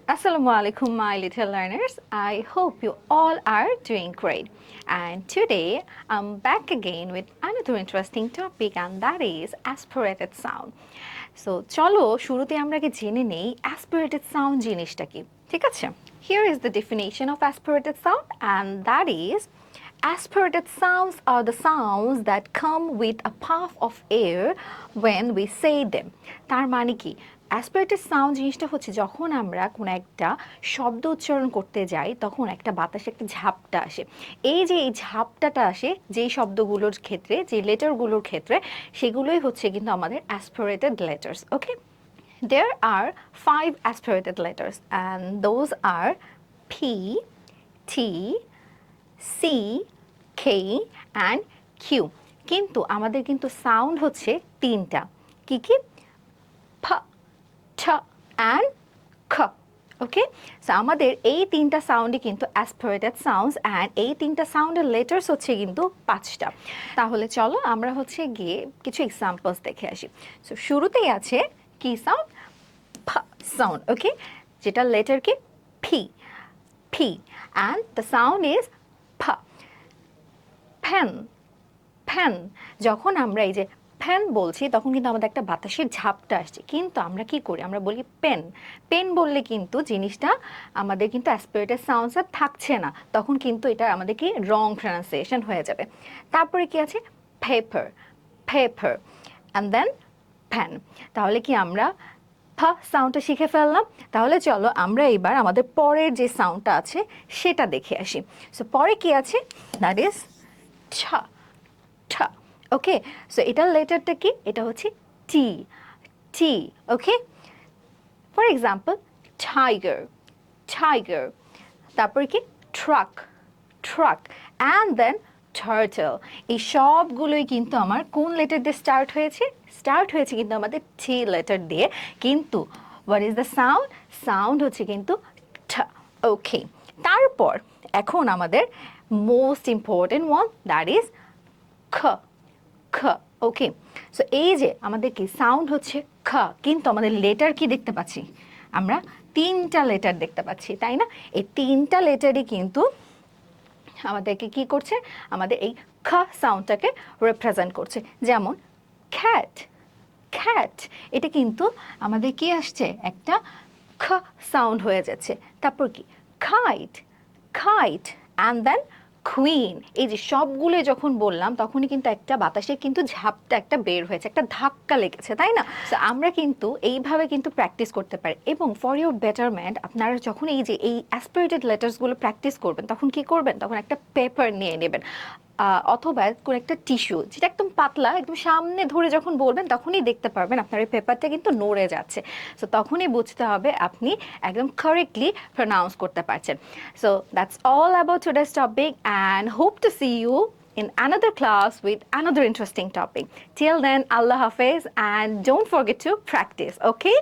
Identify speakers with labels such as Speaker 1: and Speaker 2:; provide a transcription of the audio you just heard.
Speaker 1: Assalamu alaikum, my little learners. I hope you all are doing great. And today I'm back again with another interesting topic, and that is aspirated sound. So, চলো শুরুতে আমরা কি জেনে নেই aspirated sound জিনিসটা কি। ঠিক আছে? Here is the definition of aspirated sound, and that is aspirated sounds are the sounds that come with a puff of air when we say them. তার মানে কি? অ্যাসপিরেটেড সাউন্ড জিনিসটা হচ্ছে যখন আমরা কোনো একটা শব্দ উচ্চারণ করতে যাই তখন একটা বাতাসে একটা ঝাপটা আসে। এই যে এই ঝাপটাটা আসে যেই শব্দগুলোর ক্ষেত্রে, যে লেটারগুলোর ক্ষেত্রে, সেগুলোই হচ্ছে কিন্তু আমাদের aspirated letters. Okay, there are 5 aspirated letters and those are P, T, C, K and Q. কিন্তু আমাদের কিন্তু সাউন্ড হচ্ছে তিনটা। কি কি? P, T and K. Okay, so আমাদের এই তিনটা সাউন্ডই কিন্তু অ্যাসপিরেটেড সাউন্ডস, অ্যান্ড এই তিনটা সাউন্ডের লেটার্স হচ্ছে কিন্তু 5টা। তাহলে চলো আমরা হচ্ছে গিয়ে কিছু এক্সাম্পলস দেখে আসি। সো শুরুতেই আছে কি সাউন্ড? প সাউন্ড। ওকে, যেটা লেটার কি? P, P, and the sound is প। Fan, fan. যখন আমরা এই যে ফ্যান বলছি তখন কিন্তু আমাদের একটা বাতাসের ঝাপটা আসছে, কিন্তু আমরা কি করি? আমরা বলি পেন। পেন বললে কিন্তু জিনিসটা আমাদের কিন্তু অ্যাসপিরেটেড সাউন্ডস আর থাকছে না, তখন কিন্তু এটা আমাদের কি রং প্রনাউন্সিয়েশন হয়ে যাবে। তারপরে কি আছে? Paper, paper, and then fan. তাহলে কি আমরা ফ সাউন্ডটা শিখে ফেললাম। তাহলে চলো আমরা এবার আমাদের পরের যে সাউন্ডটা আছে সেটা দেখে আসি। সো পরে কি আছে? দ্যাট ইজ ছ, ছ। ওকে, সো এটার লেটারটা কি? এটা হচ্ছে T, T. Okay, for example tiger, tiger. তারপরে কি? Truck, truck, and then turtle. এই সবগুলোই কিন্তু আমার কোন লেটার দিয়ে স্টার্ট হয়েছে? স্টার্ট হয়েছে কিন্তু আমাদের টি লেটার দিয়ে, কিন্তু what is the sound? Sound হচ্ছে কিন্তু ঠ। ওকে, তারপর এখন আমাদের most important one, that is খ, খ। ওকে, সো এই যে আমাদের কি সাউন্ড হচ্ছে খ, কিন্তু আমাদের লেটার কি দেখতে পাচ্ছি? আমরা তিনটা লেটার দেখতে পাচ্ছি, তাই না? এই তিনটা লেটারই কিন্তু আমাদেরকে কি করছে? আমাদের এই খ সাউন্ডটাকে রিপ্রেজেন্ট করছে। যেমন খ্যাট, খ্যাট, এটা কিন্তু আমাদের কি আসছে? একটা খ সাউন্ড হয়ে যাচ্ছে। তারপর কি? Kite, kite, and then queen. এই যে সবগুলো যখন বললাম তখনই কিন্তু একটা বাতাসে কিন্তু ঝাপটা একটা বের হয়েছে, একটা ধাক্কা লেগেছে, তাই না? তো আমরা কিন্তু এইভাবে কিন্তু প্র্যাকটিস করতে পারি। এবং ফর ইউর বেটারমেন্ট আপনারা যখন এই যে এই অ্যাসপিরেটেড লেটার্সগুলো প্র্যাকটিস করবেন তখন কি করবেন? তখন একটা পেপার নিয়ে নেবেন, অথবা কোনো একটা টিস্যু যেটা একদম পাতলা, একদম সামনে ধরে যখন বলবেন তখনই দেখতে পারবেন আপনার এই পেপারটা কিন্তু নড়ে যাচ্ছে। সো তখনই বুঝতে হবে আপনি একদম কারেক্টলি প্রনাউন্স করতে পারছেন। So that's all about today's topic, and hope to see you in another class with another interesting topic. Till then, Allah Hafiz, and don't forget to practice, okay?